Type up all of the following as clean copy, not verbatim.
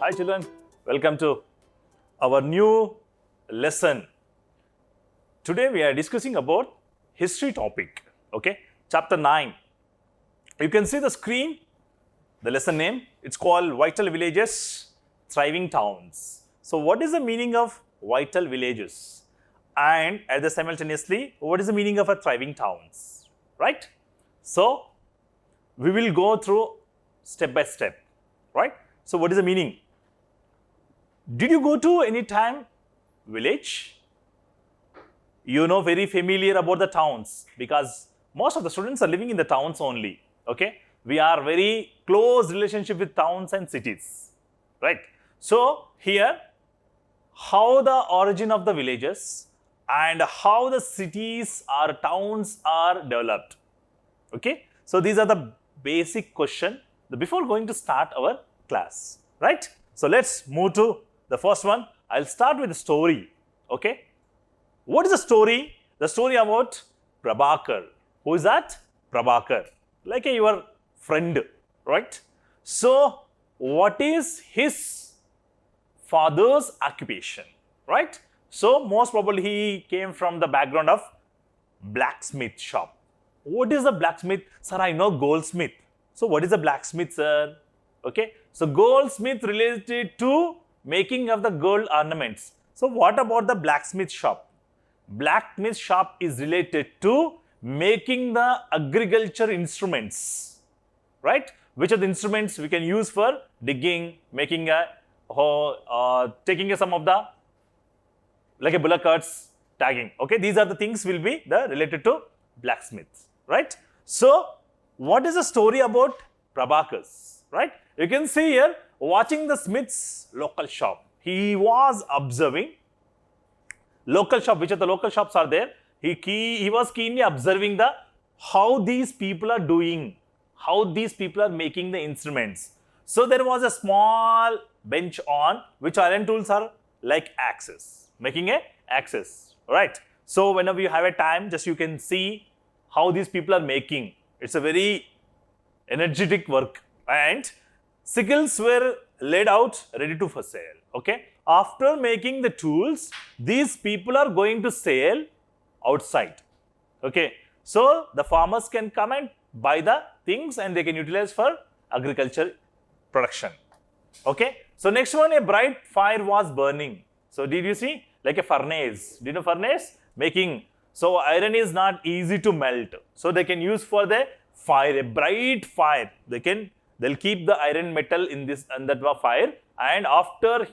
Hi children, welcome to our new lesson. Today we are discussing about history topic, okay? Chapter 9. You can see the screen, the lesson name. It's called Vital Villages, Thriving Towns. So what is the meaning of vital villages? And at the simultaneously, what is the meaning of a thriving towns, right? So we will go through step by step, right? So what is the meaning? Did you go to any time village? You know very familiar about the towns because most of the students are living in the towns only, okay? We are very close relationship with towns and cities, right? So here, how the origin of the villages and how the cities or towns are developed, okay? So these are the basic question before going to start our class, right? So let's move to the first one. I'll start with the story, okay? What is the story? The story about Prabhakar. Who is that? Prabhakar, like your friend, right? So what is his father's occupation, right? So most probably he came from the background of blacksmith shop. What is a blacksmith? Sir, I know goldsmith. So what is a blacksmith, sir? Okay, so goldsmith related to making of the gold ornaments. So what about the blacksmith shop? Blacksmith shop is related to making the agriculture instruments, right? Which are the instruments we can use for digging, making a, taking some of the, like a bullock carts, tagging. Okay, these are the things will be the related to blacksmiths, right? So what is the story about Prabhakar's, right? You can see here, watching the smith's local shop. He was observing local shop, which are the local shops are there. He was keenly observing the how these people are doing, how these people are making the instruments. So there was a small bench on which iron tools are like axes, making a axis, right? So whenever you have a time, just you can see how these people are making. It's a very energetic work, and sickles were laid out ready to for sale, okay? After making the tools, these people are going to sell outside, okay? So the farmers can come and buy the things and they can utilize for agriculture production, okay? So next one, a bright fire was burning. So did you see? Like a furnace. Do you know furnace? Making. So iron is not easy to melt. So they can use for the fire, a bright fire. They'll keep the iron metal in this and that fire, and after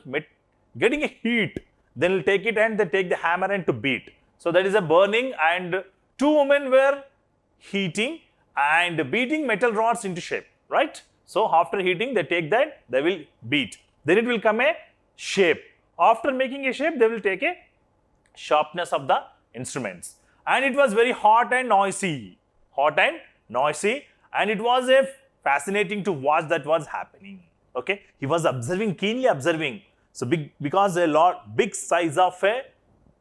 getting a heat, then they'll take it and they take the hammer and to beat. So that is a burning, and two women were heating and beating metal rods into shape, right? So after heating, they take that, they will beat. Then it will come a shape. After making a shape, they will take a sharpness of the instruments. And it was very hot and noisy, and it was a fascinating to watch that was happening, okay? He was observing, keenly observing. So because big size of a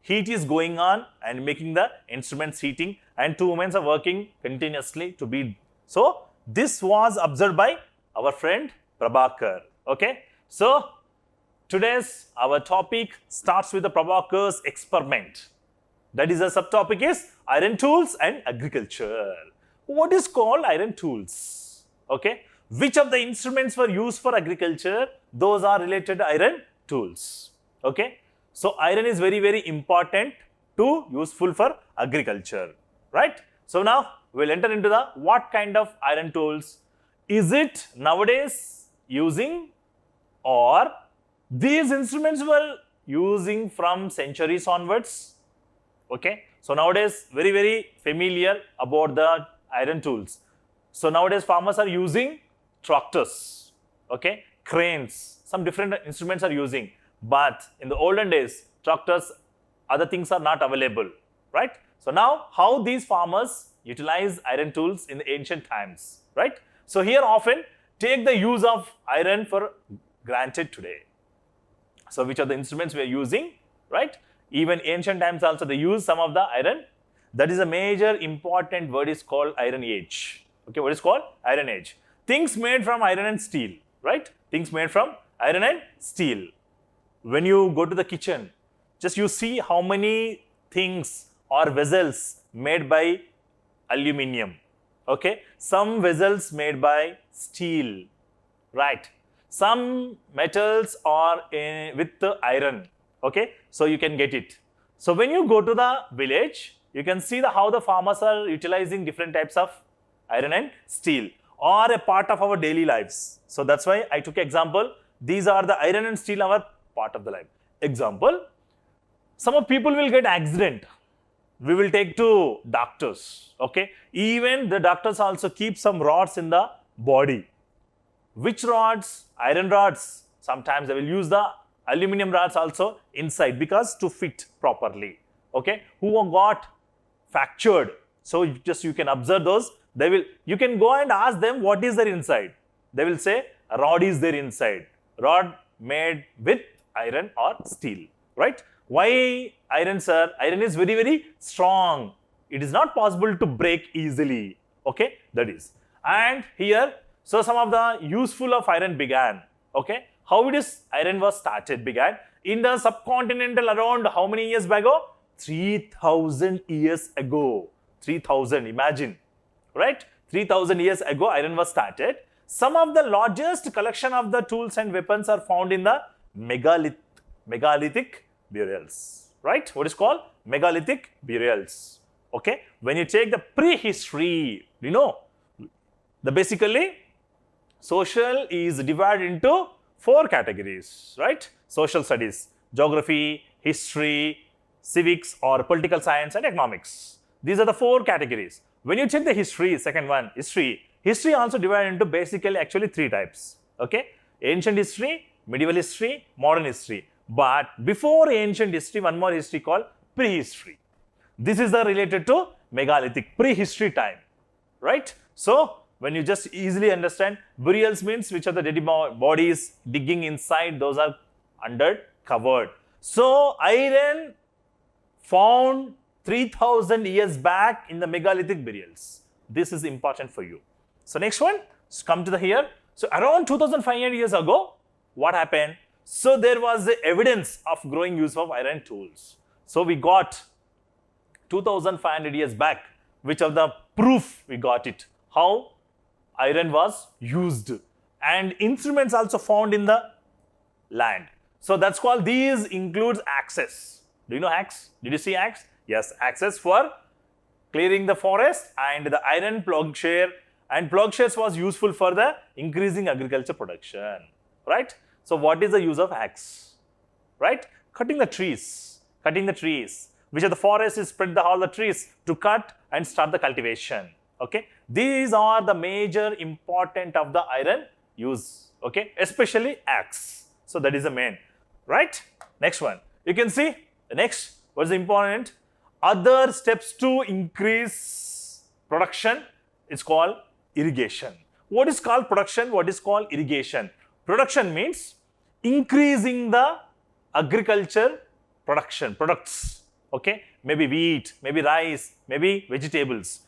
heat is going on and making the instruments heating, and two women are working continuously to beat. So this was observed by our friend Prabhakar, okay? So today's our topic starts with the Prabhakar's experiment. That is, the subtopic is iron tools and agriculture. What is called iron tools? Okay, which of the instruments were used for agriculture? Those are related to iron tools. Okay, so iron is very, very important to useful for agriculture, right? So now we'll enter into the what kind of iron tools. Is it nowadays using, or these instruments were using from centuries onwards? Okay, so nowadays very, very familiar about the iron tools. So nowadays farmers are using tractors, okay, cranes, some different instruments are using. But in the olden days, tractors, other things are not available, right? So now how these farmers utilize iron tools in the ancient times, right? So here often take the use of iron for granted today. So which are the instruments we are using, right? Even ancient times also they use some of the iron. That is a major important word is called Iron Age. Okay, what is called? Iron Age. Things made from iron and steel, right? Things made from Iron and steel. When you go to the kitchen, just you see how many things or vessels made by aluminium. Okay, some vessels made by steel, right? Some metals are with the iron. Okay, so you can get it. So when you go to the village, you can see how the farmers are utilizing different types of iron and steel, or a part of our daily lives. So that's why I took example. These are the iron and steel our part of the life. Example, some of people will get accident. We will take to doctors. Okay, even the doctors also keep some rods in the body. Which rods? Iron rods. Sometimes they will use the aluminum rods also inside, because to fit properly. Okay, who got fractured? So you can observe those. You can go and ask them what is there inside. They will say a rod is there inside. Rod made with iron or steel, right? Why iron, sir? Iron is very, very strong. It is not possible to break easily. Okay, that is. And here, so some of the useful of iron began. Okay, how it is iron was started began in the subcontinental around how many years ago? 3000 years ago. 3000, imagine, right? 3000 years ago, iron was started. Some of the largest collection of the tools and weapons are found in the megalithic burials, right? What is called megalithic burials. Okay, when you take the prehistory, you know, basically social is divided into 4 categories, right? Social studies, geography, history, civics or political science, and economics. These are the 4 categories. When you check the history, second one, history also divided into basically actually 3 types. Okay, ancient history, medieval history, modern history. But before ancient history, one more history called prehistory. This is related to megalithic, prehistory time, right? So when you just easily understand, burials means which are the dead bodies digging inside, those are covered. So iron found 3000 years back in the megalithic burials. This is important for you. So next one, come to the here. So around 2500 years ago, what happened? So there was the evidence of growing use of iron tools. So we got 2500 years back, which of the proof we got it, how iron was used, and instruments also found in the land. So that's called, these includes axes. Do you know axe? Did you see axe? Yes, axes for clearing the forest, and the iron plowshare, and plowshares was useful for the increasing agriculture production, right? So what is the use of axe, right? Cutting the trees, which are the forest is spread all the trees to cut and start the cultivation. Okay, these are the major important of the iron use. Okay, especially axe. So that is the main, right? Next one, you can see the next, what is important? Other steps to increase production is called irrigation. What is called production? What is called irrigation? Production means increasing the agriculture products. Okay, maybe wheat, maybe rice, maybe vegetables.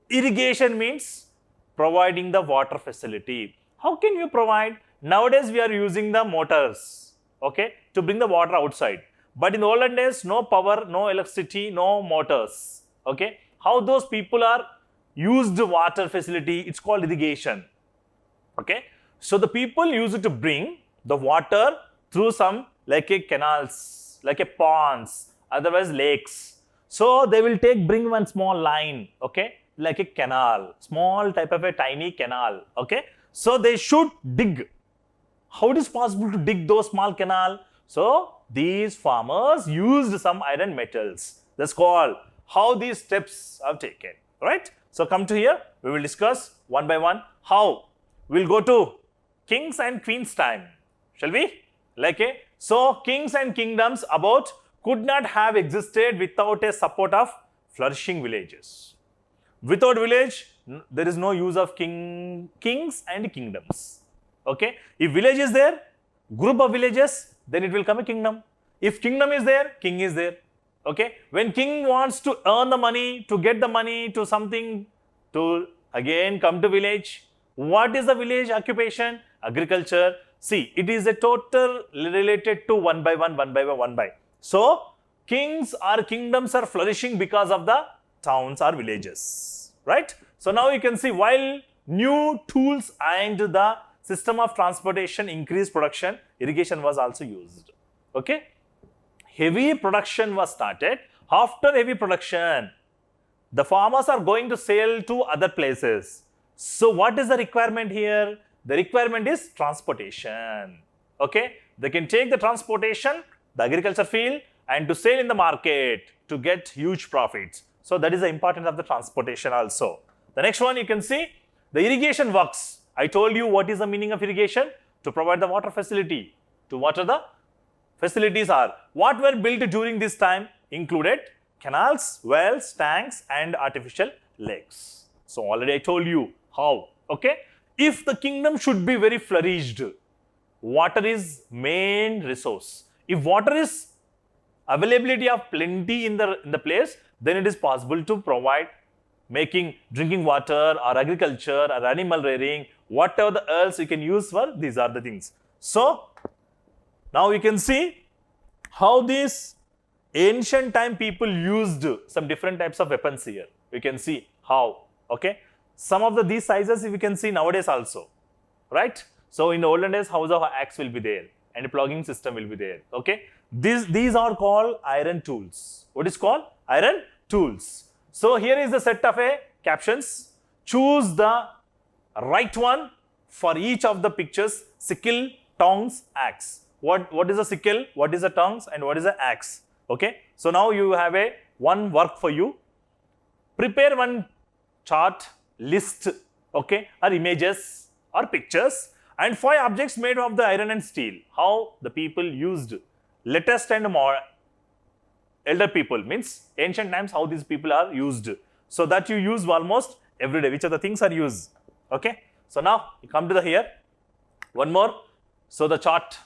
Irrigation means providing the water facility. How can you provide? Nowadays we are using the motors, okay, to bring the water outside. But in the olden days, no power, no electricity, no motors. Okay, how those people are used water facility? It's called irrigation. Okay, so the people use it to bring the water through some like a canals, like a ponds, otherwise lakes. So they will bring one small line, okay, like a canal, small type of a tiny canal. Okay, so they should dig. How it is possible to dig those small canal? So these farmers used some iron metals. That's called how these steps are taken, right? So come to here, we will discuss one by one how. We'll go to kings and queens time, shall we? So kings and kingdoms about could not have existed without a support of flourishing villages. Without village, there is no use of kings and kingdoms. Okay, if village is there, group of villages, then it will come a kingdom. If kingdom is there, king is there. Okay, when king wants to earn the money, to get the money to something, to again come to village. What is the village occupation? Agriculture. See, it is a total related to one by one, one by one, one by. So, kings or kingdoms are flourishing because of the towns or villages, right? So, now you can see while new tools and the system of transportation increased production, irrigation was also used, okay? Heavy production was started. After heavy production, the farmers are going to sell to other places. So, what is the requirement here? The requirement is transportation, okay? They can take the transportation, the agriculture field, and to sell in the market to get huge profits. So, that is the importance of the transportation also. The next one you can see, the irrigation works. I told you what is the meaning of irrigation? To provide the water facility, to water the facilities are. What were built during this time included canals, wells, tanks and artificial lakes. So, already I told you how, okay? If the kingdom should be very flourished, water is main resource. If water is availability of plenty in the place, then it is possible to provide making drinking water or agriculture or animal rearing, whatever else you can use for, these are the things. So, now you can see how these ancient time people used some different types of weapons here. You can see how, okay? Some of these sizes we can see nowadays also, right? So, in the olden days, how the axe will be there and a plugging system will be there, okay? These are called iron tools. What is called? Iron tools. So, here is the set of captions. Choose the right one for each of the pictures: sickle, tongs, axe. What is a sickle? What is a tongs? And what is an axe? Okay. So, now you have one work for you. Prepare one chart, list, okay, or images or pictures and 5 objects made of the iron and steel. How the people used latest and more elder people, means ancient times, how these people are used. So, that you use almost every day, which are the things are used, okay. So, now you come to the here, one more. So, the chart.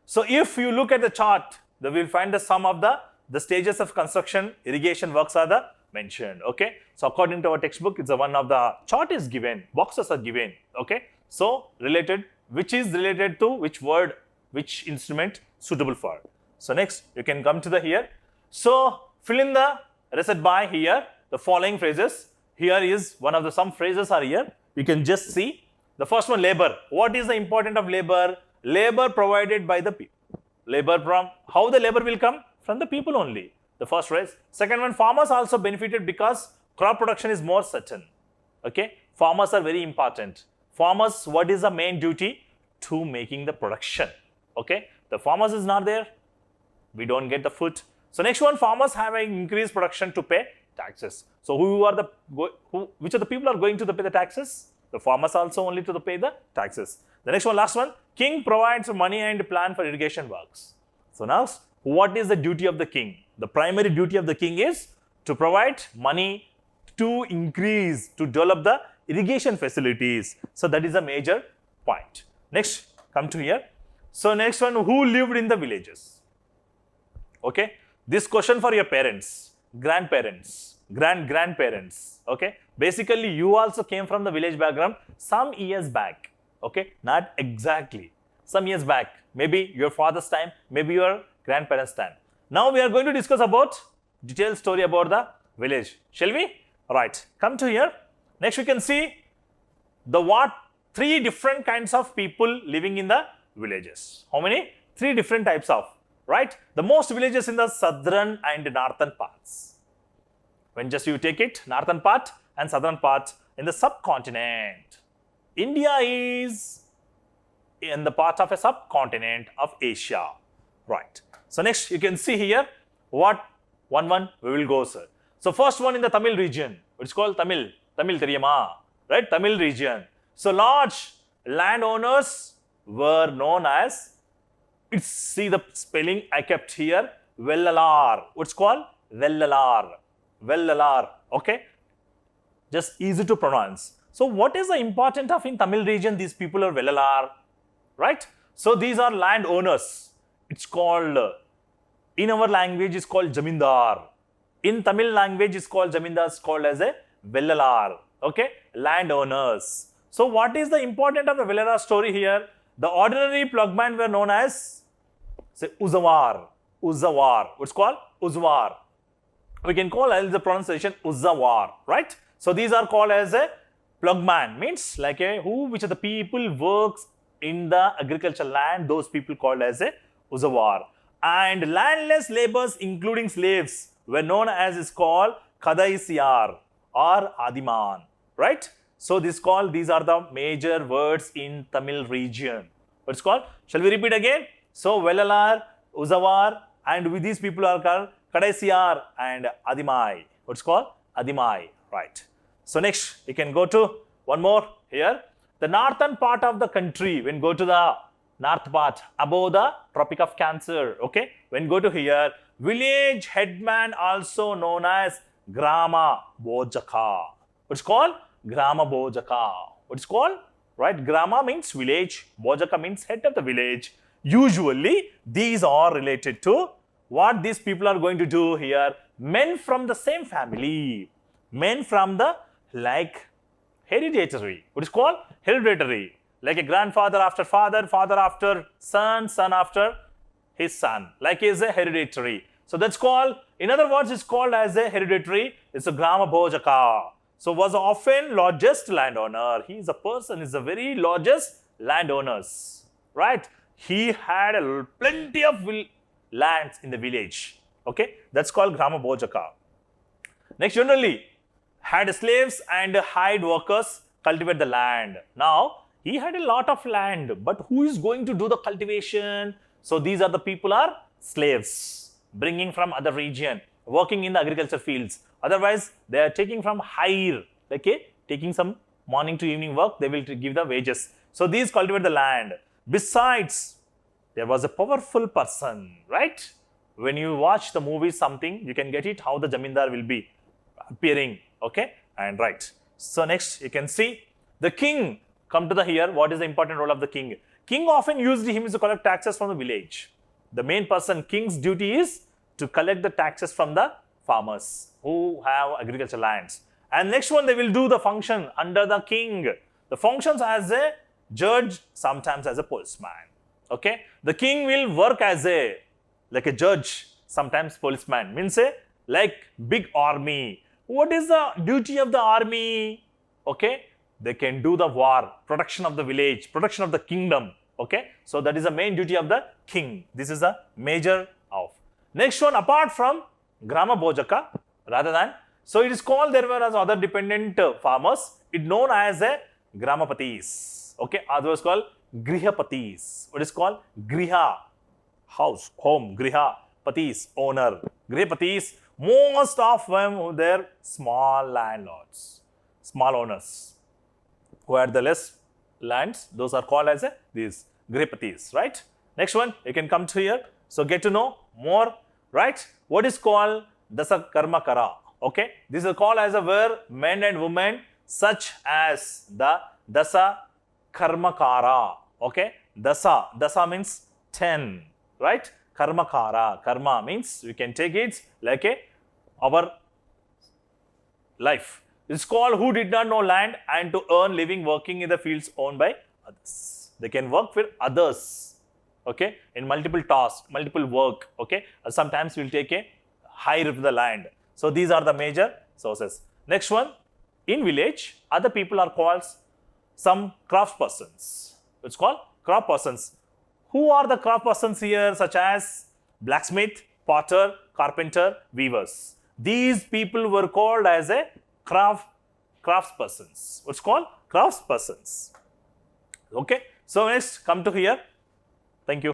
So, if you look at the chart, we will find the sum of the stages of construction, irrigation works are the mentioned, okay. So, according to our textbook, it's a one of the chart is given, boxes are given, okay. So, related, which is related to which word, which instrument suitable for. So, next you can come to the here. So, fill in the rest by here, the following phrases. Here is one of the some phrases are here. You can just see the first one, labor. What is the importance of labor? Labor provided by the people. Labor from, how the labor will come? From the people only. The first phrase. Second one, farmers also benefited because crop production is more certain. Okay. Farmers are very important. Farmers, what is the main duty? To making the production. Okay. The farmers is not there, we don't get the food. So, next one, farmers have an increased production to pay taxes. So, which of the people are going to pay the taxes? The farmers also only to pay the taxes. The next one, last one, king provides money and plan for irrigation works. So, now what is the duty of the king? The primary duty of the king is to provide money to increase, to develop the irrigation facilities. So, that is a major point. Next, come to here. So, next one, who lived in the villages? Okay. This question for your parents, grandparents, grandparents. Okay. Basically, you also came from the village background some years back. Okay. Not exactly. Some years back. Maybe your father's time, maybe your grandparents' time. Now, we are going to discuss about detailed story about the village. Shall we? Right. Come to here. Next, we can see the 3 different kinds of people living in the villages. How many? 3 different types of, right? The most villages in the southern and northern parts. When just you take it, northern part and southern part in the subcontinent. India is in the part of a subcontinent of Asia, right? So, next you can see here what one we will go, sir. So, first one in the Tamil region, it's called Tamil Theriyama, right? Tamil region. So, large landowners were known as, see the spelling I kept here, Vellalar. What's called? Vellalar. Vellalar. Okay. Just easy to pronounce. So, what is the importance of in Tamil region? These people are Vellalar, right? So, these are landowners. It's called, in our language, is called Jamindar. In Tamil language, is called Jamindar, is called as a Vellalar. Okay. Landowners. So, what is the importance of the Vellalar story here? The ordinary plugmen were known as, say, Uzawar. Uzawar. What's called? Uzwar. We can call as the pronunciation Uzawar, right? So these are called as a plugman, means like a which are the people works in the agricultural land, those people called as a Uzawar. And landless laborers, including slaves, were known as is called Kadaisiyar or Adiman, right? So these are the major words in Tamil region. What's called? Shall we repeat again? So Vellalar, Uzawar, and with these people are called Kadaisiyar and Adimai. What's called? Adimai, right? So next, you can go to one more here. The northern part of the country, when go to the north part, above the Tropic of Cancer, okay? When go to here, village headman also known as Grama Bojaka. What's called? Grama Bojaka. What's called? Right? Grama means village. Bojaka means head of the village. Usually, these are related to what these people are going to do here. Men from the same family. Men from the hereditary. What is called? Hereditary. Like a grandfather after father, father after son, son after his son. Like is a hereditary. So that's called, in other words, it's called as a hereditary. It's a Grama Bojaka. So was often largest landowner. He is a person, is the very largest landowners. Right? He had plenty of lands in the village. Okay? That's called Grama Bojaka. Next, generally, had slaves and hired workers cultivate the land. Now, he had a lot of land, but who is going to do the cultivation? So these are the people are slaves, bringing from other region, working in the agriculture fields. Otherwise, they are taking from hire, okay? Taking some morning to evening work, they will give the wages. So these cultivate the land. Besides, there was a powerful person, right? When you watch the movie something, you can get it how the Jamindar will be appearing, okay? And right. So next, you can see the king. Come to the here, what is the important role of the king? King often used him to collect taxes from the village. The main person, king's duty is to collect the taxes from the farmers who have agricultural lands. And next one, they will do the function under the king. The functions as a judge, sometimes as a policeman. Okay? The king will work as a judge, sometimes policeman. Means like big army. What is the duty of the army? Okay? They can do the war, protection of the village, protection of the kingdom. Okay? So that is the main duty of the king. This is the major of. Next one, apart from Grama Bojaka, rather than, so it is called, there were as other dependent farmers, it known as a Gramapatis. Okay? Otherwise called Grihapatis. What is called? Griha, house, home, Griha, Patis, owner. Grihapatis, most of them, they're small landlords, small owners, who had the less lands, those are called as these Grihapatis, right? Next one, you can come to here. So get to know more, right? What is called Dasa Karmakara? Okay, this is called as where men and women such as the Dasa Karmakara. Okay, Dasa means 10, right? Karmakara, karma means we can take it like our life. It's called who did not know land and to earn living working in the fields owned by others. They can work with others, okay, in multiple tasks, multiple work, okay. Sometimes we'll take a hire of the land. So these are the major sources. Next one, in village, other people are called some craftspersons. It's called craftspersons. Who are the craftspersons here, such as blacksmith, potter, carpenter, weavers? These people were called as a craftspersons. What's called? Craftspersons. Okay. So next, come to here. Thank you.